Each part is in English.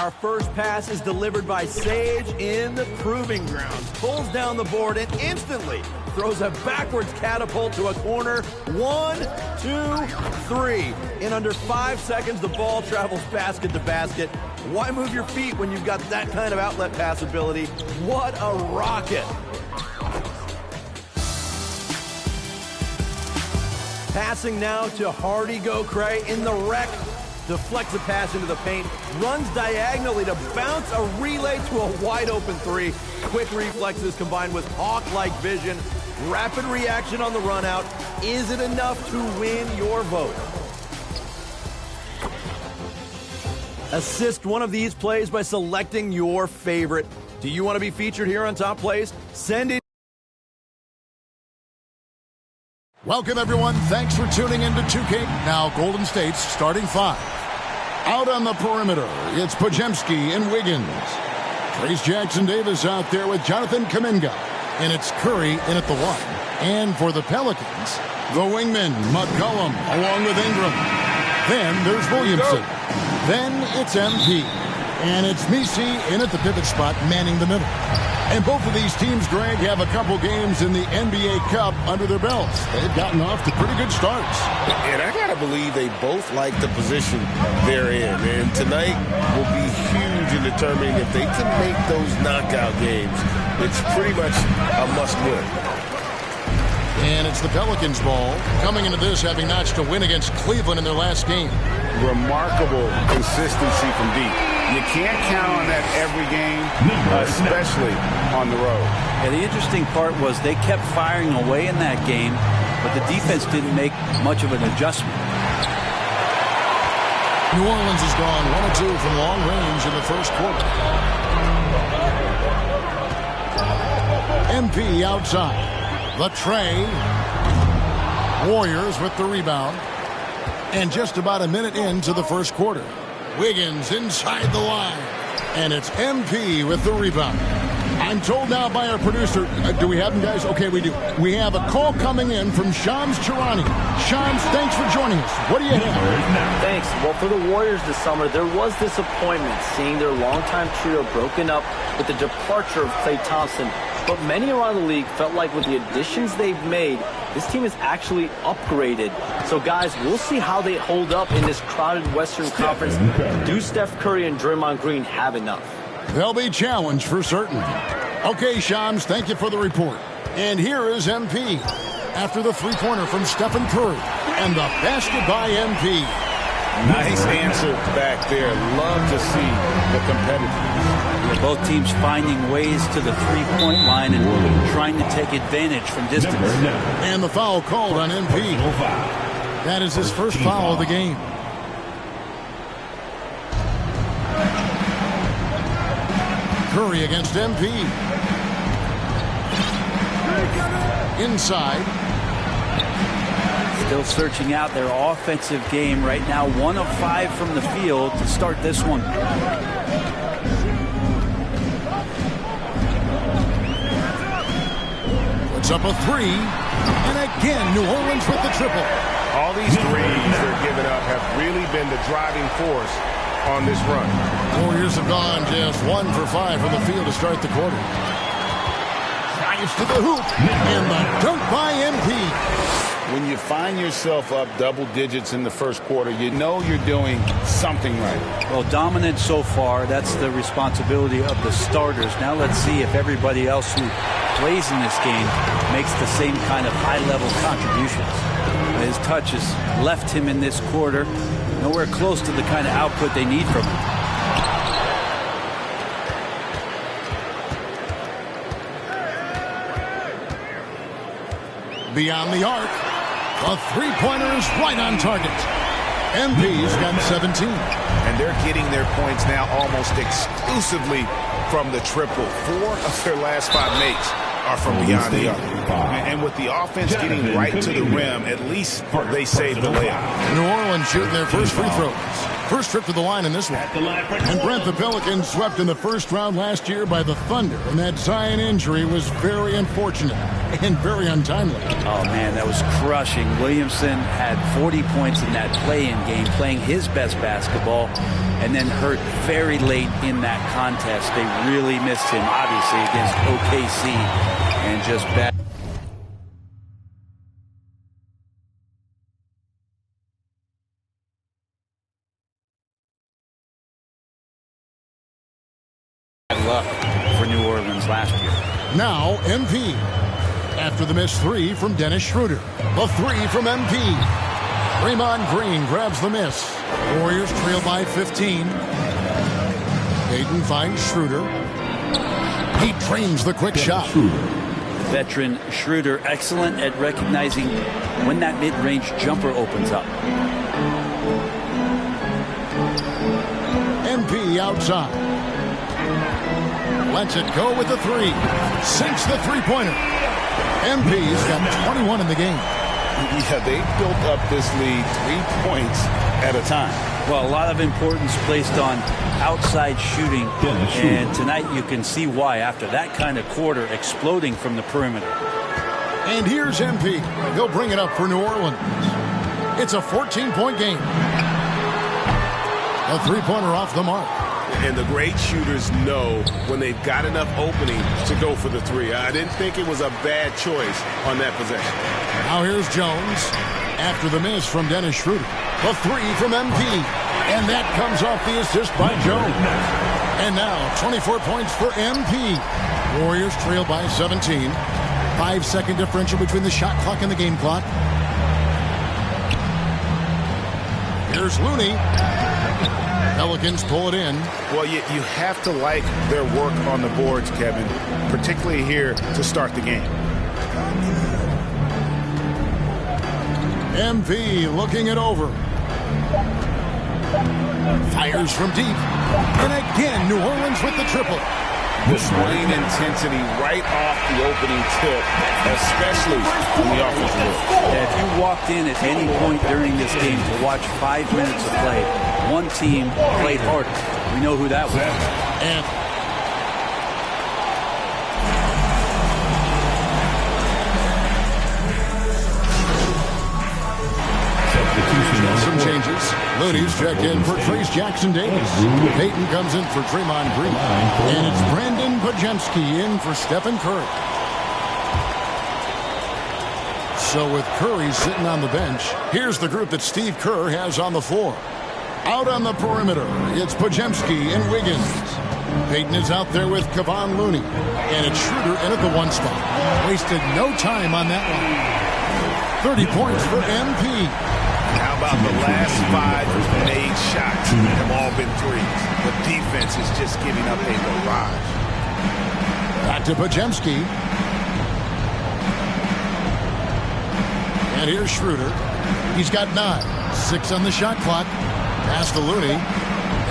Our first pass is delivered by Sage in the proving grounds. Pulls down the board and instantly throws a backwards catapult to a corner. 1, 2, 3. In under 5 seconds, the ball travels basket to basket. Why move your feet when you've got that kind of outlet pass ability? What a rocket! Passing now to Hardy Gokray in the wreck. Deflects a pass into the paint. Runs diagonally to bounce a relay to a wide-open 3. Quick reflexes combined with hawk-like vision. Rapid reaction on the run-out. Is it enough to win your vote? Assist one of these plays by selecting your favorite. Do you want to be featured here on Top Plays? Send it. Welcome, everyone. Thanks for tuning in to 2K. Now, Golden State's starting 5. Out on the perimeter, it's Podziemski and Wiggins. Trace Jackson-Davis out there with Jonathan Kuminga. And it's Curry in at the 1. And for the Pelicans, the wingman, McCollum, along with Ingram. Then there's Williamson. Then it's MP. And it's Messi in at the pivot spot, manning the middle. And both of these teams, Greg, have a couple games in the NBA Cup under their belts. They've gotten off to pretty good starts. And I got to believe they both like the position they're in. And tonight will be huge in determining if they can make those knockout games. It's pretty much a must-win. And it's the Pelicans' ball, coming into this having notched a win against Cleveland in their last game. Remarkable consistency from deep. You can't count on that every game, especially on the road. Yeah, the interesting part was they kept firing away in that game, but the defense didn't make much of an adjustment. New Orleans has gone 1 of 2 from long range in the first quarter. MP outside. The tray. Warriors with the rebound. And just about a minute into the first quarter. Wiggins inside the line. And it's MP with the rebound. I'm told now by our producer, do we have them, guys? Okay, we do. We have a call coming in from Shams Charani. Shams, thanks for joining us. What do you have? Thanks. Well, for the Warriors this summer, there was disappointment seeing their longtime trio broken up with the departure of Klay Thompson. But many around the league felt like with the additions they've made, this team is actually upgraded. So, guys, we'll see how they hold up in this crowded Western Conference. Do Steph Curry and Draymond Green have enough? They'll be challenged for certain. Okay, Shams, thank you for the report. And here is MP after the three-pointer from Stephen Curry. And the basket by MP. Nice answer back there. Love to see the competitiveness. Both teams finding ways to the three-point line and trying to take advantage from distance. And the foul called on MP. That is his first foul of the game. Curry against MP. Inside. Still searching out their offensive game right now. 1 of 5 from the field to start this one. Puts up a 3. And again, New Orleans with the triple. All these threes they're giving up have really been the driving force on this run. Warriors have gone just 1 for 5 from the field to start the quarter. Drives to the hoop. And the dunk by MP. When you find yourself up double digits in the first quarter, you know you're doing something right. Well, dominant so far. That's the responsibility of the starters. Now let's see if everybody else who plays in this game makes the same kind of high-level contributions. His touch has left him in this quarter nowhere close to the kind of output they need from him. Beyond the arc. A three-pointer is right on target. MP's got 17. And they're getting their points now almost exclusively from the triple. 4 of their last 5 makes are from beyond the arc. And with the offense getting right to the rim, at least they saved the layup. New Orleans shooting their first free throws. First trip to the line in this one. And Brent, the Pelicans swept in the first round last year by the Thunder. And that Zion injury was very unfortunate and very untimely. Oh, man, that was crushing. Williamson had 40 points in that play-in game, playing his best basketball. and then hurt very late in that contest. They really missed him, obviously, against OKC, and just bad luck for New Orleans last year. Now MP. After the missed three from Dennis Schroeder. The three from MP. Draymond Green grabs the miss. Warriors trail by 15. Payton finds Schroeder. He trains the quick shot. Veteran Schroeder, excellent at recognizing when that mid-range jumper opens up. MP outside. Lets it go with the three. Sinks the three-pointer. MP's got 21 in the game. Yeah, they built up this lead 3 points at a time. Well, a lot of importance placed on outside shooting, and tonight you can see why after that kind of quarter exploding from the perimeter. And here's MP. He'll bring it up for New Orleans. It's a 14-point game. A three-pointer off the mark. And the great shooters know when they've got enough opening to go for the three. I didn't think it was a bad choice on that possession. Now here's Jones. After the miss from Dennis Schroeder. The three from MP. And that comes off the assist by Jones. And now 24 points for MP. Warriors trail by 17. 5-second differential between the shot clock and the game clock. Here's Looney. Pelicans pull it in. Well, you have to like their work on the boards, Kevin, particularly here to start the game. MP looking it over. Fires from deep. And again, New Orleans with the triple. The swing intensity right off the opening tip, especially on the offensive end. If you walked in at any point during this game to watch 5 minutes of play, one team played harder. We know who that was. And some changes. Looney's checked in for Trace Jackson Davis. Payton comes in for Draymond Green. And it's Brandon Pajemski in for Stephen Curry. So with Curry sitting on the bench, here's the group that Steve Kerr has on the floor. Out on the perimeter, it's Pajemski and Wiggins. Payton is out there with Kevon Looney. And it's Schroeder in at the one spot. Wasted no time on that one. 30 points for MP. How about the last 5 made shots have all been threes? The defense is just giving up a barrage. Back to Pajemski. And here's Schroeder. He's got 9. 6 on the shot clock. Pass to Looney.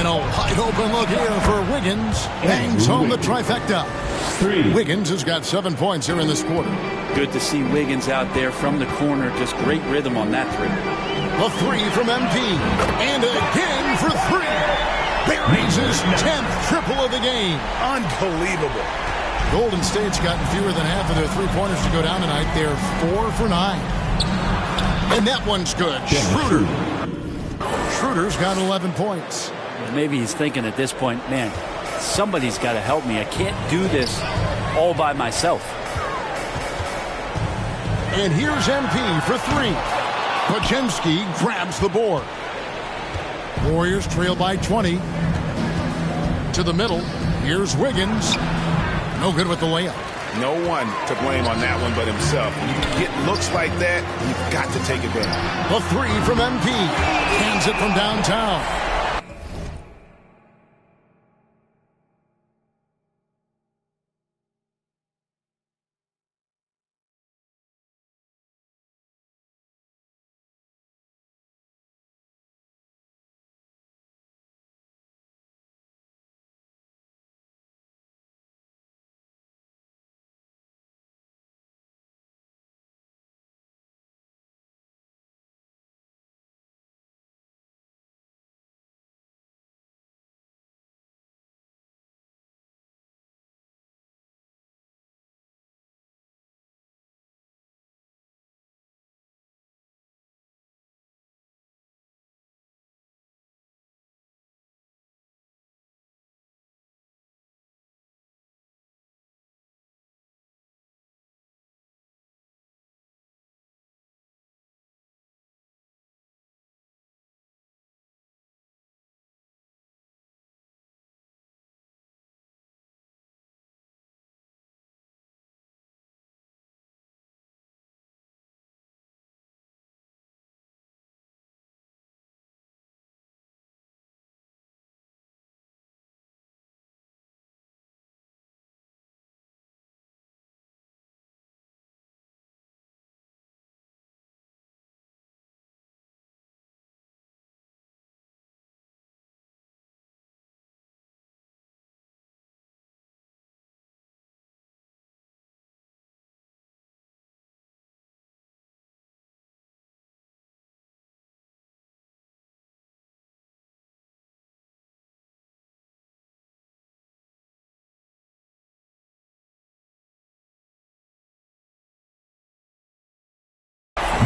And a wide open look here for Wiggins. Bangs home the trifecta. Wiggins has got 7 points here in this quarter. Good to see Wiggins out there from the corner. Just great rhythm on that three. The three from MP. And again for 3. Buries his 10th triple of the game. Unbelievable. Golden State's gotten fewer than half of their three-pointers to go down tonight. They're 4 for 9. And that one's good. Schroeder. Schroeder's got 11 points. Maybe he's thinking at this point, man, somebody's got to help me. I can't do this all by myself. And here's MP for 3. Pajemski grabs the board. Warriors trail by 20. To the middle. Here's Wiggins. No good with the layup. No one to blame on that one but himself. When you get looks like that, you've got to take advantage. The three from MP. Hands it from downtown.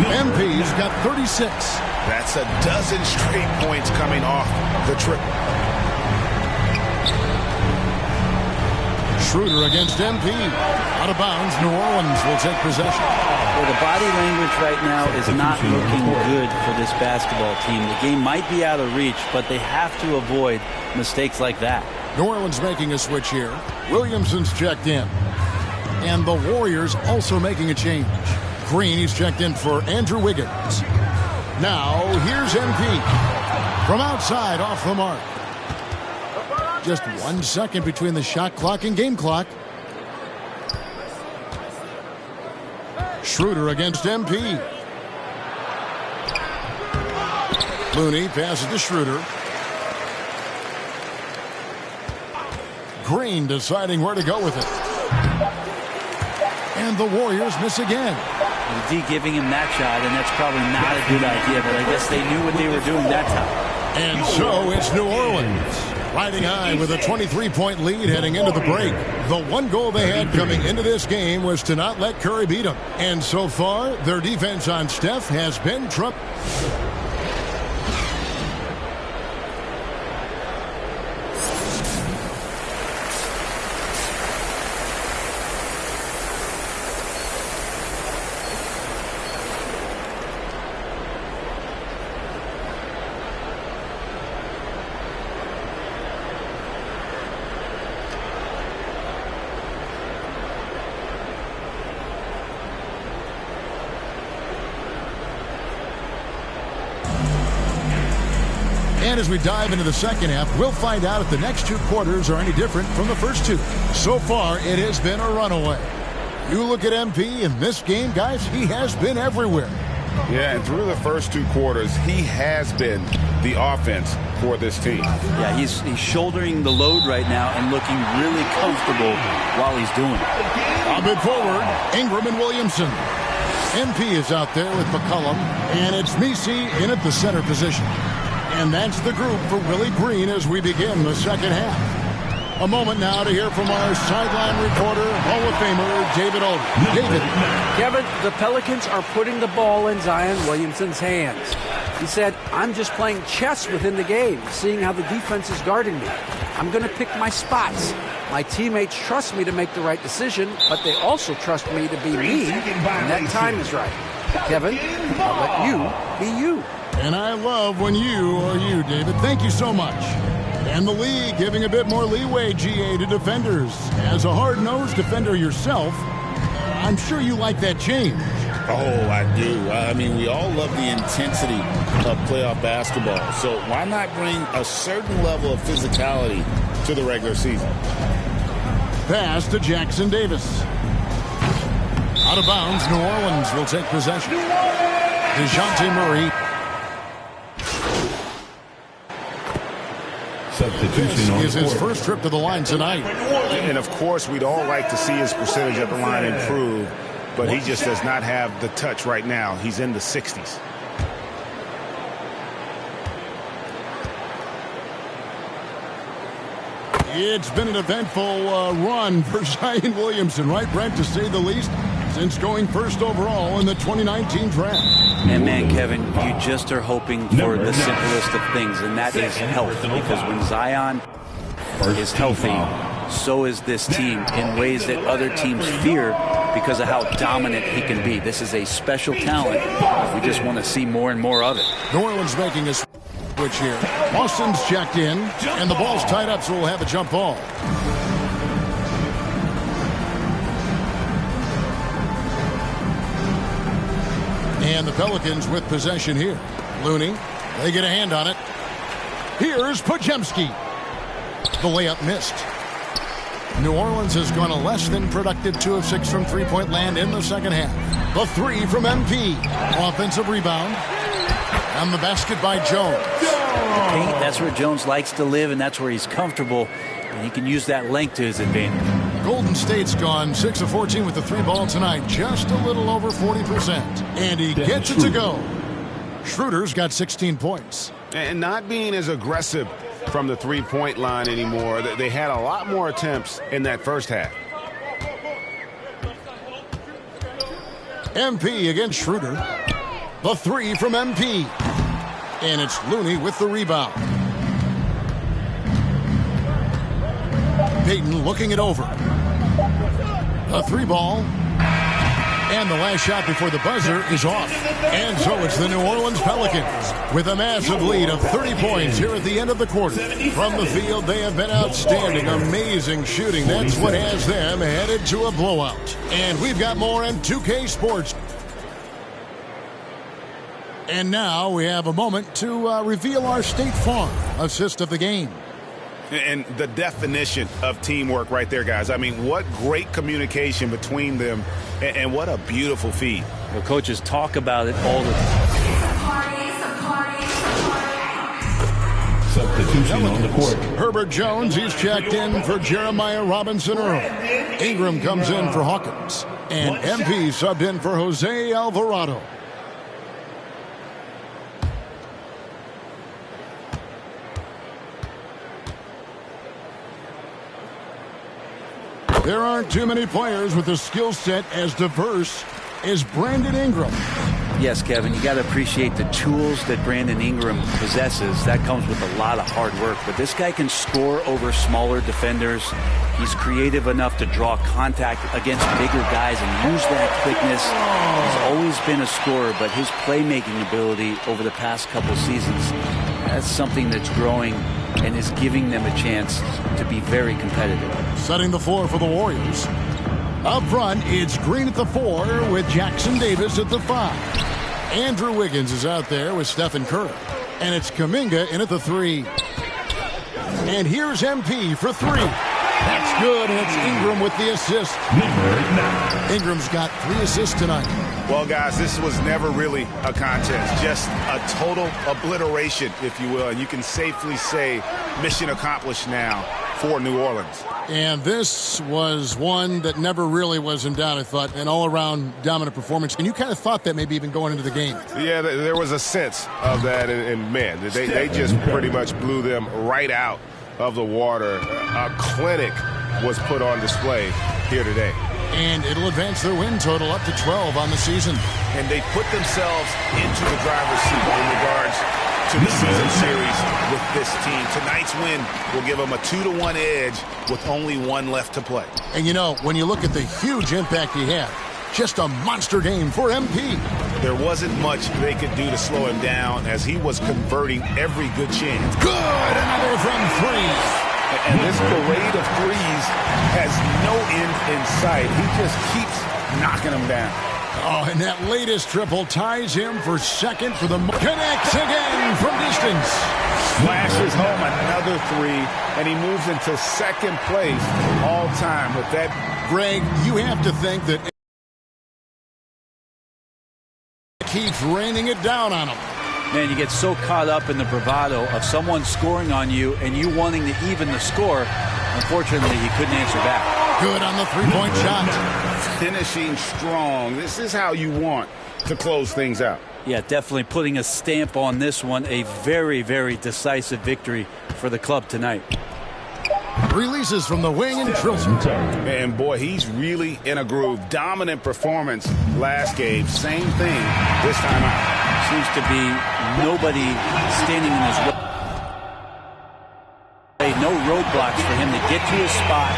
MP's got 36. That's a dozen straight points coming off the triple. Schroeder against MP. Out of bounds, New Orleans will take possession. Well, the body language right now is not looking good for this basketball team. The game might be out of reach, but they have to avoid mistakes like that. New Orleans making a switch here. Williamson's checked in. And the Warriors also making a change. Green, he's checked in for Andrew Wiggins. Now, here's MP. From outside, off the mark. Just 1 second between the shot clock and game clock. Schroeder against MP. Looney passes to Schroeder. Green deciding where to go with it. And the Warriors miss again. The D giving him that shot, and that's probably not a good idea, but I guess they knew what they were doing that time. And so it's New Orleans riding high with a 23-point lead heading into the break. The one goal they had coming into this game was to not let Curry beat them. And so far, their defense on Steph has been trump. And as we dive into the second half, we'll find out if the next two quarters are any different from the first two. So far, it has been a runaway. You look at MP in this game, guys, he has been everywhere. Yeah, and through the first two quarters, he has been the offense for this team. Yeah, he's shouldering the load right now and looking really comfortable while he's doing it. A bit forward, Ingram and Williamson. MP is out there with McCollum, and it's Messi in at the center position. And that's the group for Willie Green as we begin the second half. A moment now to hear from our sideline reporter, Hall of Famer David Aldridge. David. Kevin, the Pelicans are putting the ball in Zion Williamson's hands. He said, I'm just playing chess within the game, seeing how the defense is guarding me. I'm going to pick my spots. My teammates trust me to make the right decision, but they also trust me to be me when that time is right. Kevin, I'll let you be you. And I love when you are you, David. Thank you so much. And the league giving a bit more leeway, GA, to defenders. As a hard-nosed defender yourself, I'm sure you like that change. Oh, I do. I mean, we all love the intensity of playoff basketball. So why not bring a certain level of physicality to the regular season? Pass to Jackson Davis. Out of bounds, New Orleans will take possession. DeJounte Murray. This is his first trip to the line tonight. And, of course, we'd all like to see his percentage at the line improve, but he just does not have the touch right now. He's in the 60s. It's been an eventful run for Zion Williamson, right, Brent, to say the least, since going first overall in the 2019 draft. And man, Kevin, you just are hoping for the simplest of things, and that is health. Because when Zion is healthy, so is this team in ways that other teams fear because of how dominant he can be. This is a special talent. We just want to see more and more of it. New Orleans making a switch here. Austin's checked in, and the ball's tied up, so we'll have a jump ball. And the Pelicans with possession here. Looney, they get a hand on it. Here's Podziemski. The layup missed. New Orleans has gone a less than productive 2 of 6 from three-point land in the second half. The three from MP. Offensive rebound. And the basket by Jones. Paint, that's where Jones likes to live, and that's where he's comfortable. And he can use that length to his advantage. Golden State's gone 6 of 14 with the three ball tonight. Just a little over 40%. And he gets it to go. Schroeder's got 16 points. And not being as aggressive from the three-point line anymore. They had a lot more attempts in that first half. MP against Schroeder. The three from MP. And it's Looney with the rebound. Payton looking it over. A three ball. And the last shot before the buzzer is off. And so it's the New Orleans Pelicans with a massive lead of 30 points here at the end of the quarter. From the field, they have been outstanding. Amazing shooting. That's what has them headed to a blowout. And we've got more on 2K Sports. And now we have a moment to reveal our State Farm assist of the game. And the definition of teamwork right there, guys. I mean, what great communication between them, and what a beautiful feed. The coaches talk about it all the time. Substitution on the court. Herbert Jones, he's checked in for Jeremiah Robinson Earl. Ingram comes in for Hawkins. And MP subbed in for Jose Alvarado. There aren't too many players with a skill set as diverse as Brandon Ingram. Yes, Kevin, you got to appreciate the tools that Brandon Ingram possesses. That comes with a lot of hard work. But this guy can score over smaller defenders. He's creative enough to draw contact against bigger guys and use that quickness. He's always been a scorer, but his playmaking ability over the past couple seasons, that's something that's growing and is giving them a chance to be very competitive. Setting the floor for the Warriors. Up front, it's Green at the 4 with Jackson Davis at the 5. Andrew Wiggins is out there with Stephen Curry. And it's Kuminga in at the 3. And here's MP for 3. That's good, and it's Ingram with the assist. Ingram's got 3 assists tonight. Well, guys, this was never really a contest, just a total obliteration, if you will. And you can safely say mission accomplished now for New Orleans. And this was one that never really was in doubt, I thought, an all-around dominant performance. And you kind of thought that maybe even going into the game. Yeah, there was a sense of that, and man, they just pretty much blew them right out of the water. A clinic was put on display here today. And it'll advance their win total up to 12 on the season. And they put themselves into the driver's seat in regards to the season series with this team. Tonight's win will give them a 2-1 edge with only 1 left to play. And you know, when you look at the huge impact he had, just a monster game for MP. There wasn't much they could do to slow him down as he was converting every good chance. Good! Another from 3. And this parade of threes has no end in sight. He just keeps knocking them down. Oh, and that latest triple ties him for second for the... Connects again from distance. Flashes home another 3, and he moves into second place all time with that. Greg, you have to think that keeps raining it down on him. Man, you get so caught up in the bravado of someone scoring on you and you wanting to even the score. Unfortunately, he couldn't answer back. Good on the three-point shot. Finishing strong. This is how you want to close things out. Yeah, definitely putting a stamp on this one. A very, very decisive victory for the club tonight. Releases from the wing and drills it. And boy, he's really in a groove. Dominant performance last game. Same thing this time out. Seems to be nobody standing in his way. No roadblocks for him to get to his spot,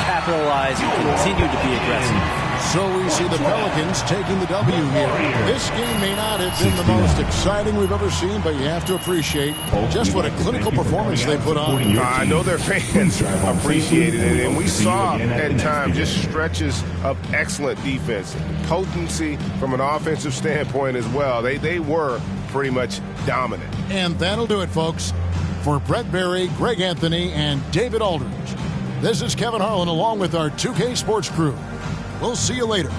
capitalize, and continue to be aggressive. So we see the Pelicans taking the W here. This game may not have been the most exciting we've ever seen, but you have to appreciate just what a clinical performance they put on. I know their fans appreciated it, and we saw at times just stretches of excellent defense. Potency from an offensive standpoint as well. They were pretty much dominant. And that'll do it, folks. For Brett Berry, Greg Anthony, and David Aldridge, this is Kevin Harlan along with our 2K Sports crew. We'll see you later.